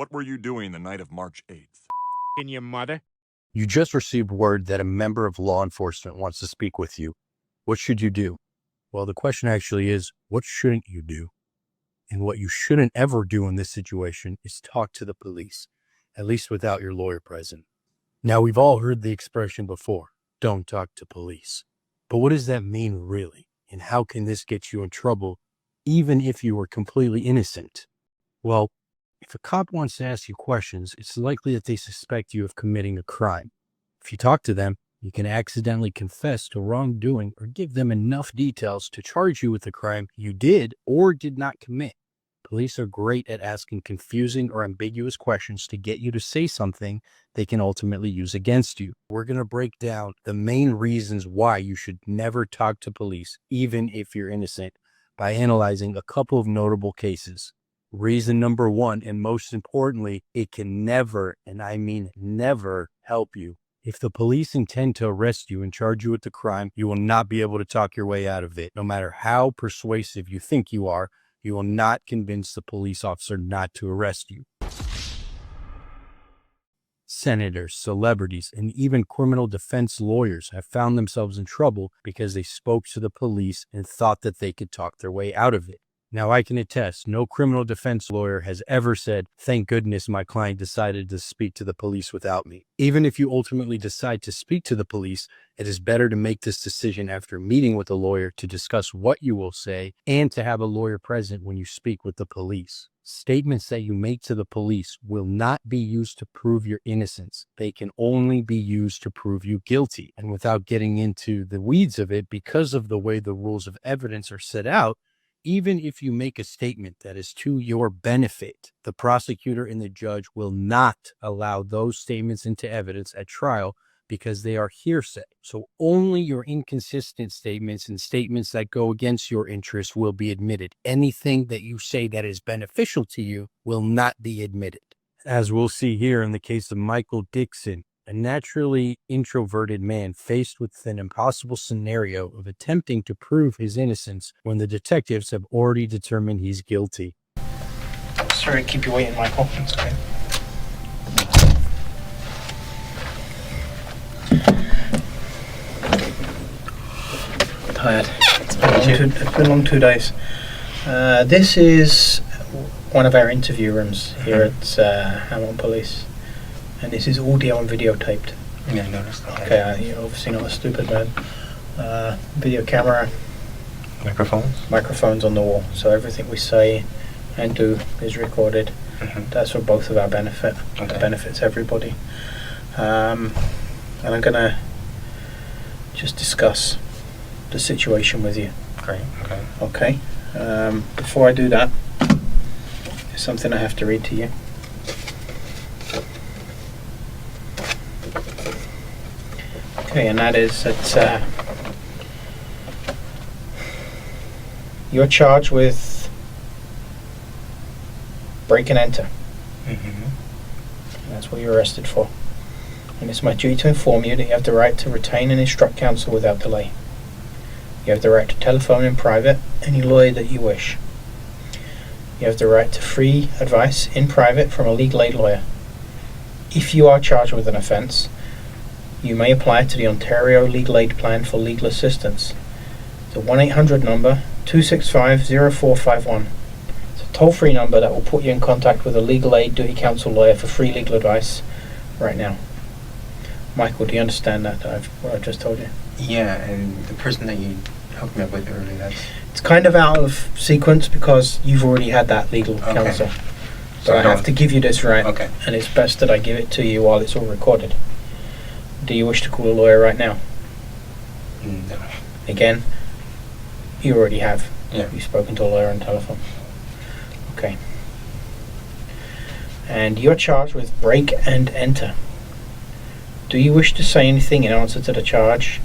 What were you doing the night of March 8th? In your mother? You just received word that a member of law enforcement wants to speak with you. What should you do? Well, the question actually is, what shouldn't you do? And what you shouldn't ever do in this situation is talk to the police, at least without your lawyer present. Now, we've all heard the expression before, don't talk to police. But what does that mean really? And how can this get you in trouble, even if you are completely innocent? Well, if a cop wants to ask you questions, it's likely that they suspect you of committing a crime. If you talk to them, you can accidentally confess to wrongdoing or give them enough details to charge you with a crime you did or did not commit. Police are great at asking confusing or ambiguous questions to get you to say something they can ultimately use against you. We're going to break down the main reasons why you should never talk to police, even if you're innocent, by analyzing a couple of notable cases. Reason number one, and most importantly, it can never, and I mean never, help you. If the police intend to arrest you and charge you with the crime, you will not be able to talk your way out of it. No matter how persuasive you think you are, you will not convince the police officer not to arrest you. Senators, celebrities, and even criminal defense lawyers have found themselves in trouble because they spoke to the police and thought that they could talk their way out of it. Now, I can attest, no criminal defense lawyer has ever said, "Thank goodness my client decided to speak to the police without me." Even if you ultimately decide to speak to the police, it is better to make this decision after meeting with a lawyer to discuss what you will say and to have a lawyer present when you speak with the police. Statements that you make to the police will not be used to prove your innocence. They can only be used to prove you guilty. And without getting into the weeds of it, because of the way the rules of evidence are set out, even if you make a statement that is to your benefit, the prosecutor and the judge will not allow those statements into evidence at trial because they are hearsay. So only your inconsistent statements and statements that go against your interests will be admitted. Anything that you say that is beneficial to you will not be admitted. As we'll see here in the case of Michael Dixon, a naturally introverted man faced with an impossible scenario of attempting to prove his innocence when the detectives have already determined he's guilty. Sorry to keep you waiting, Michael. That's okay. Tired. It's been a long 2 days. This is one of our interview rooms here at Hamilton Police. And this is audio and videotaped. Yeah, I noticed that. Okay, you're obviously not a stupid man. Video camera. Microphones on the wall. So everything we say and do is recorded. Mm-hmm. That's for both of our benefit. Okay. It benefits everybody. And I'm going to just discuss the situation with you. Great, okay. Okay? Before I do that, there's something I have to read to you. Okay, and that is that you're charged with break and enter. Mm-hmm. And that's what you're arrested for. And it's my duty to inform you that you have the right to retain and instruct counsel without delay. You have the right to telephone in private any lawyer that you wish. You have the right to free advice in private from a legal aid lawyer. If you are charged with an offence, you may apply to the Ontario Legal Aid Plan for legal assistance. The 1-800 number, 265-0451. It's a toll-free number that will put you in contact with a legal aid duty counsel lawyer for free legal advice right now. Michael, do you understand that what I've just told you? Yeah, and the person that you hooked me up with earlier, It's kind of out of sequence because you've already had that legal counsel. So But I have to give you this right, Okay. and it's best that I give it to you while it's all recorded. Do you wish to call a lawyer right now? No. Again, you already have. Yeah. You've spoken to a lawyer on telephone. Okay. And you're charged with break and enter. Do you wish to say anything in answer to the charge?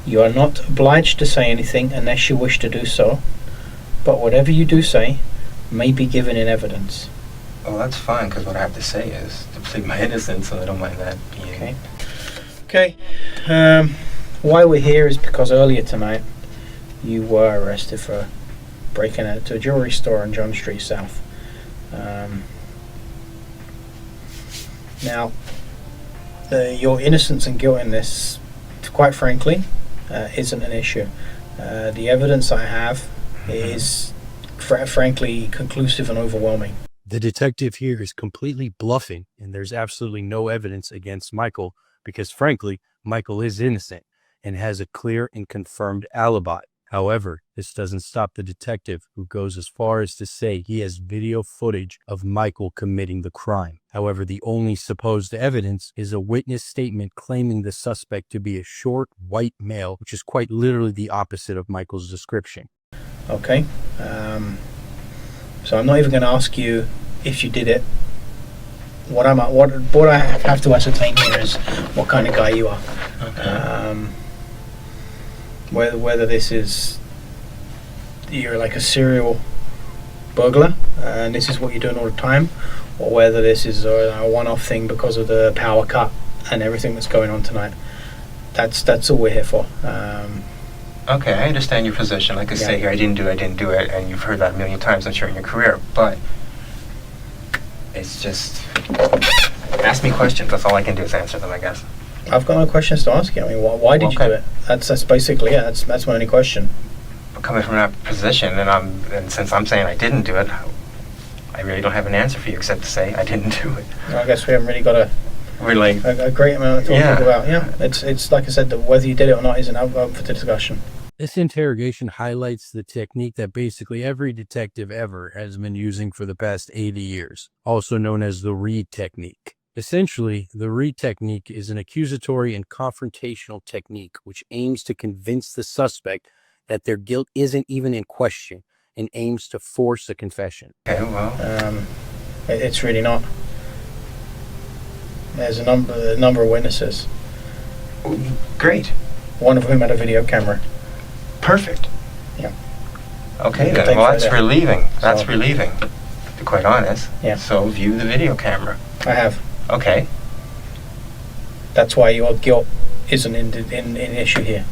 You are not obliged to say anything unless you wish to do so, but whatever you do say may be given in evidence. Well, that's fine, because what I have to say is to plead my innocence, so I don't mind that being... Okay. Okay. Why we're here is because earlier tonight you were arrested for breaking into a jewelry store on John Street South. Now, your innocence and guilt in this, quite frankly, isn't an issue. The evidence I have is, frankly, conclusive and overwhelming. The detective here is completely bluffing, and there's absolutely no evidence against Michael because, frankly, Michael is innocent and has a clear and confirmed alibi. However, this doesn't stop the detective, who goes as far as to say he has video footage of Michael committing the crime. However, the only supposed evidence is a witness statement claiming the suspect to be a short, white male, which is quite literally the opposite of Michael's description. Okay, so I'm not even going to ask you if you did it. What I have to ascertain here is what kind of guy you are. Okay. Whether this is, you're like a serial burglar and this is what you're doing all the time, or whether this is a one-off thing because of the power cut and everything that's going on tonight. That's all we're here for. Okay, I understand your position. Like I say here, I didn't do it, and you've heard that a million times, I'm sure, in your career. But it's just, ask me questions. That's all I can do is answer them, I guess. I've got no questions to ask you. I mean, why did you do it? That's basically it. That's my only question. But coming from that position, and since I'm saying I didn't do it, I really don't have an answer for you except to say I didn't do it. Well, I guess we haven't really got a great amount to talk about. Yeah, it's like I said, that whether you did it or not isn't up for the discussion. This interrogation highlights the technique that basically every detective ever has been using for the past 80 years, also known as the Reed technique. Essentially, the Reed technique is an accusatory and confrontational technique which aims to convince the suspect that their guilt isn't even in question and aims to force a confession. Okay, well, it's really not. There's a number of witnesses. Great. One of whom had a video camera. Perfect. Yeah. Okay then. Well, that's relieving. That's relieving, to be quite honest. Yeah. So view the video camera. I have. Okay. That's why your guilt isn't in issue here.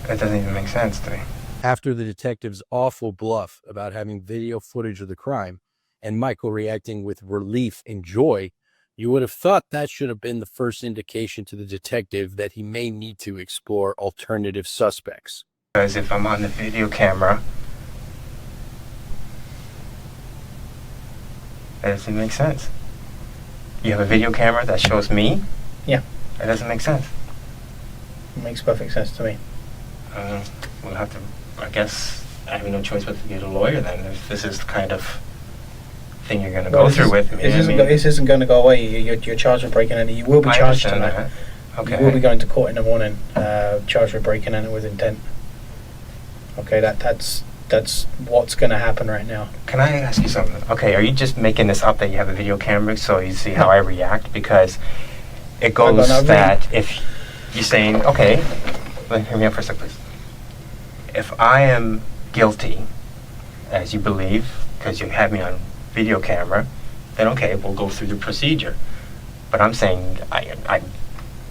That doesn't even make sense to me. After the detective's awful bluff about having video footage of the crime and Michael reacting with relief and joy, you would have thought that should have been the first indication to the detective that he may need to explore alternative suspects. Because if I'm on the video camera, that doesn't make sense. You have a video camera that shows me? Yeah. That doesn't make sense. It makes perfect sense to me. We'll have to, I guess, I have no choice but to get a lawyer then, if this is the kind of thing you're going to go through with me. This isn't going to go away. You're charged with breaking in. You will be charged tonight. That. Okay. You will be going to court in the morning, charged with breaking in with intent. Okay, that's what's going to happen right now. Can I ask you something? Okay, are you just making this up that you have a video camera so you see how I react? Because it goes that if you're saying, okay, hear me out for a second, please. If I am guilty, as you believe, because you have me on video camera, then okay, we'll go through the procedure. But I'm saying, I'm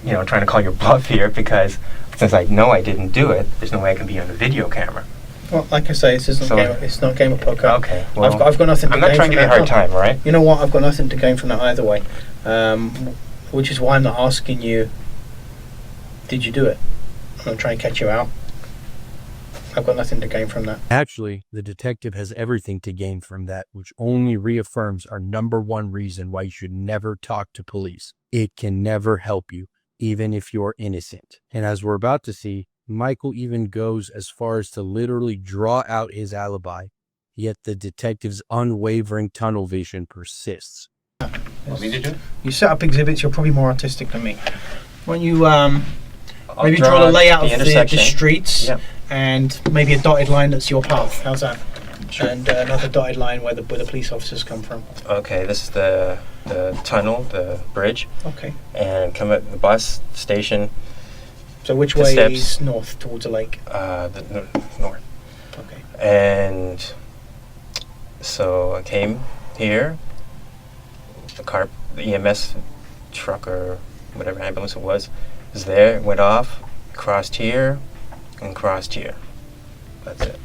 trying to call your bluff here, because since I know I didn't do it, there's no way I can be on the video camera. Well, like I say, it's not game of poker. Okay, well, I've got nothing to gain from that. I'm not trying to give you a hard time, right? You know what? I've got nothing to gain from that either way. Which is why I'm not asking you, did you do it? I'm not trying to catch you out. I've got nothing to gain from that. Actually, the detective has everything to gain from that, which only reaffirms our number one reason why you should never talk to police. It can never help you, even if you're innocent. And as we're about to see, Michael even goes as far as to literally draw out his alibi, yet the detective's unwavering tunnel vision persists. Want me to do it? You set up exhibits, you're probably more artistic than me. Why don't you maybe draw the layout of the streets, and maybe a dotted line that's your path. How's that? Sure. And another dotted line where the police officers come from. Okay, this is the tunnel, the bridge. Okay. And come at the bus station. So which way is north, towards the lake? North. Okay. And so I came here. The EMS truck or whatever ambulance it was there, went off, crossed here, and crossed here. That's it.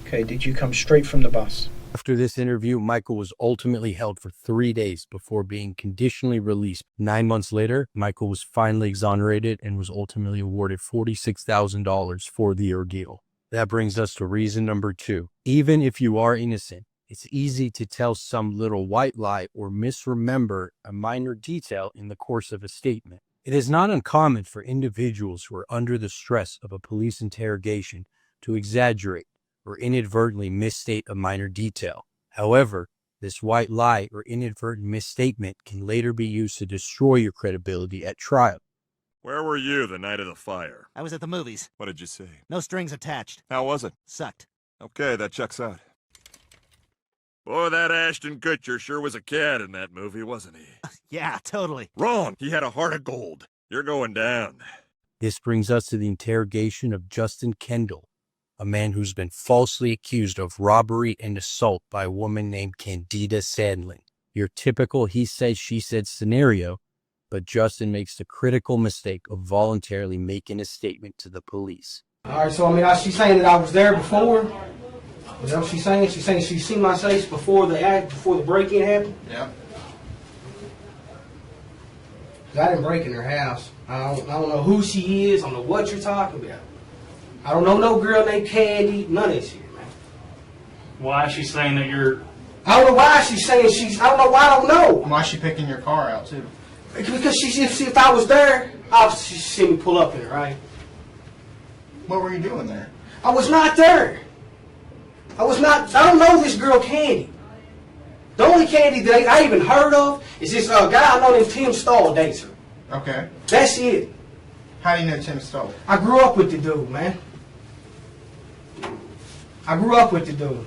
Okay, did you come straight from the bus? After this interview, Michael was ultimately held for 3 days before being conditionally released. 9 months later, Michael was finally exonerated and was ultimately awarded $46,000 for the ordeal. That brings us to reason number 2. Even if you are innocent, it's easy to tell some little white lie or misremember a minor detail in the course of a statement. It is not uncommon for individuals who are under the stress of a police interrogation to exaggerate or inadvertently misstate a minor detail. However, this white lie or inadvertent misstatement can later be used to destroy your credibility at trial. Where were you the night of the fire? I was at the movies. What did you see? No strings attached. How was it? Sucked. Okay, that checks out. Boy, that Ashton Kutcher sure was a cad in that movie, wasn't he? Yeah, totally. Wrong! He had a heart of gold. You're going down. This brings us to the interrogation of Justin Kendall, a man who's been falsely accused of robbery and assault by a woman named Candida Sandlin. Your typical he said, she said scenario, but Justin makes the critical mistake of voluntarily making a statement to the police. All right, so she's saying that I was there before. Is that what she's saying? She's saying she's seen my face before the break-in happened? Yeah. I didn't break in her house. I don't know who she is. I don't know what you're talking about. I don't know no girl named Candy. None of that shit, man. Why is she saying that you're... I don't know why she's saying she's... I don't know why. I don't know. Why is she picking your car out, too? Because if I was there, obviously she'd see me pull up in it, right? What were you doing there? I was not there. I don't know this girl Candy. The only Candy that I even heard of is this guy I know named Tim Stahl dates her. Okay. That's it. How do you know Tim Stoll? I grew up with the dude, man. I grew up with the dude.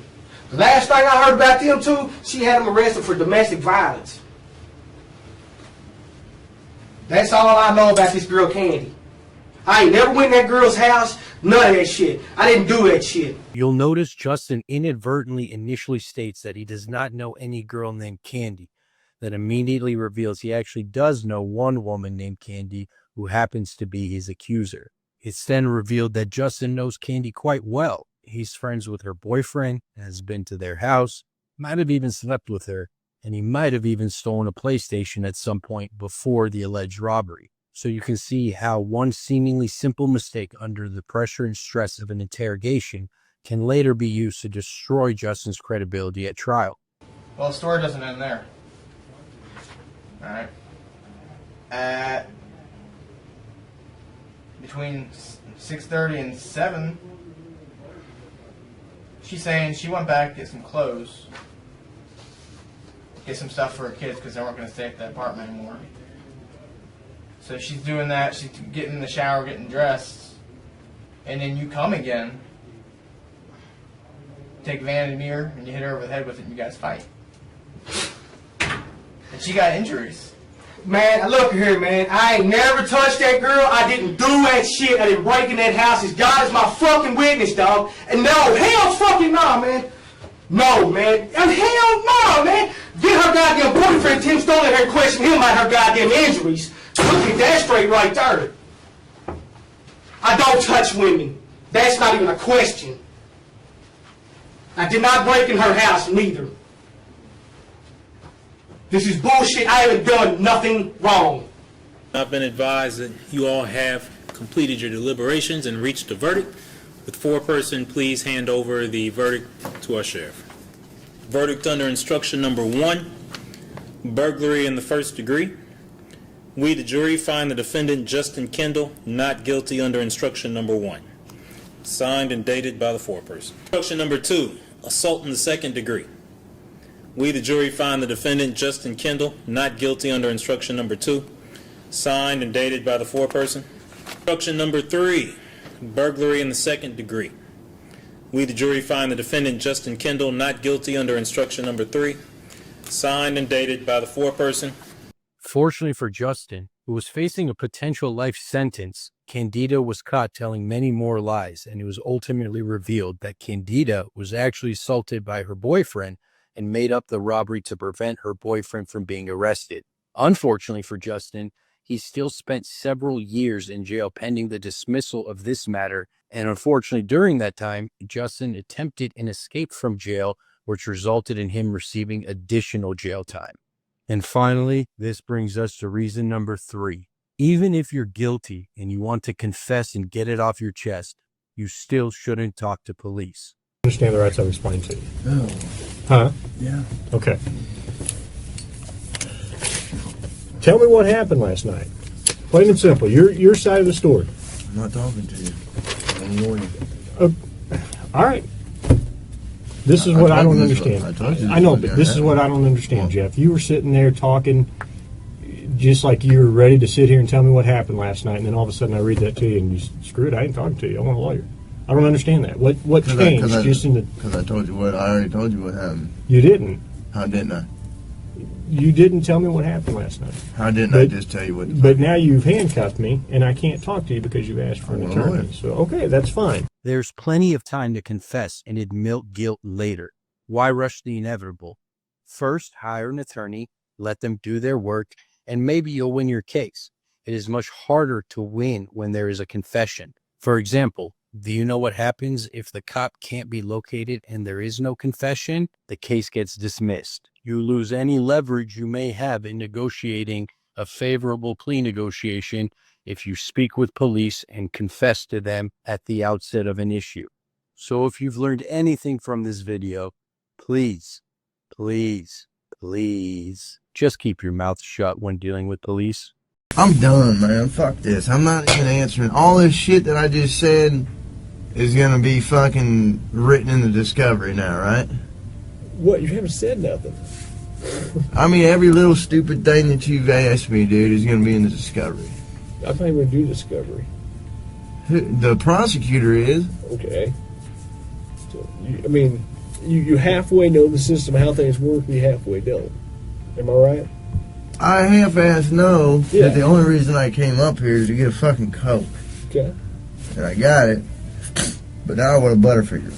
The last thing I heard about them two, she had him arrested for domestic violence. That's all I know about this girl Candy. I ain't never went in that girl's house, none of that shit. I didn't do that shit. You'll notice Justin inadvertently initially states that he does not know any girl named Candy, that immediately reveals he actually does know one woman named Candy who happens to be his accuser. It's then revealed that Justin knows Candy quite well. He's friends with her boyfriend, has been to their house, might have even slept with her, and he might have even stolen a PlayStation at some point before the alleged robbery. So you can see how one seemingly simple mistake under the pressure and stress of an interrogation can later be used to destroy Justin's credibility at trial. Well, the story doesn't end there. Alright. Between 6:30 and 7, she's saying she went back to get some clothes, get some stuff for her kids because they weren't going to stay at the apartment anymore. So she's doing that, she's getting in the shower, getting dressed, and then you come again, take a vanity mirror, and you hit her over the head with it, and you guys fight. And she got injuries. Man, look here, man. I ain't never touched that girl. I didn't do that shit. I didn't break in that house. As God is my fucking witness, dog. And no, hell fucking no, man. No, man. And hell no, man. Get her goddamn boyfriend, Tim Stoll, in here and question him about her goddamn injuries. Look at that straight right there. I don't touch women. That's not even a question. I did not break in her house, neither. This is bullshit. I haven't done nothing wrong. I've been advised that you all have completed your deliberations and reached a verdict. With foreperson, please hand over the verdict to our sheriff. Verdict under instruction number 1, burglary in the first degree. We, the jury, find the defendant, Justin Kendall, not guilty under instruction number 1. Signed and dated by the foreperson. Instruction number 2, assault in the second degree. We, the jury, find the defendant, Justin Kendall, not guilty under instruction number 2. Signed and dated by the foreperson. Instruction number 3, burglary in the second degree. We, the jury, find the defendant, Justin Kendall, not guilty under instruction number 3. Signed and dated by the foreperson. Fortunately for Justin, who was facing a potential life sentence, Candida was caught telling many more lies, and it was ultimately revealed that Candida was actually assaulted by her boyfriend and made up the robbery to prevent her boyfriend from being arrested. Unfortunately for Justin, he still spent several years in jail pending the dismissal of this matter, and unfortunately during that time, Justin attempted an escape from jail which resulted in him receiving additional jail time. And finally, this brings us to reason number 3. Even if you're guilty and you want to confess and get it off your chest, you still shouldn't talk to police. Understand the rights I've explained to you. Oh. Huh? Yeah. Okay. Tell me what happened last night. Plain and simple. Your side of the story. I'm not talking to you. I'm ignoring you. All right. This is what I don't understand. I know, but this is what I don't understand, Jeff. You were sitting there talking just like you were ready to sit here and tell me what happened last night, and then all of a sudden I read that to you and you screw it, I ain't talking to you. I want a lawyer. I don't understand that. What changed just in the... Because I told you what, I already told you what happened. You didn't. How didn't I? You didn't tell me what happened last night. How didn't I just tell you what... But now you've handcuffed me, and I can't talk to you because you've asked for an attorney. So, okay, that's fine. There's plenty of time to confess and admit guilt later. Why rush the inevitable? First, hire an attorney, let them do their work, and maybe you'll win your case. It is much harder to win when there is a confession. For example, do you know what happens if the cop can't be located and there is no confession? The case gets dismissed. You lose any leverage you may have in negotiating a favorable plea negotiation if you speak with police and confess to them at the outset of an issue. So if you've learned anything from this video, please, please, please, just keep your mouth shut when dealing with police. I'm done, man. Fuck this. I'm not even answering. All this shit that I just said is gonna be fucking written in the discovery now, right? What? You haven't said nothing. I mean, every little stupid thing that you've asked me, dude, is gonna be in the discovery. I'm not even gonna do discovery. The prosecutor is. Okay. So, you halfway know the system, how things work, you halfway don't. Am I right? I half-ass know that the only reason I came up here is to get a fucking Coke. Okay. And I got it. But now I want a Butterfinger.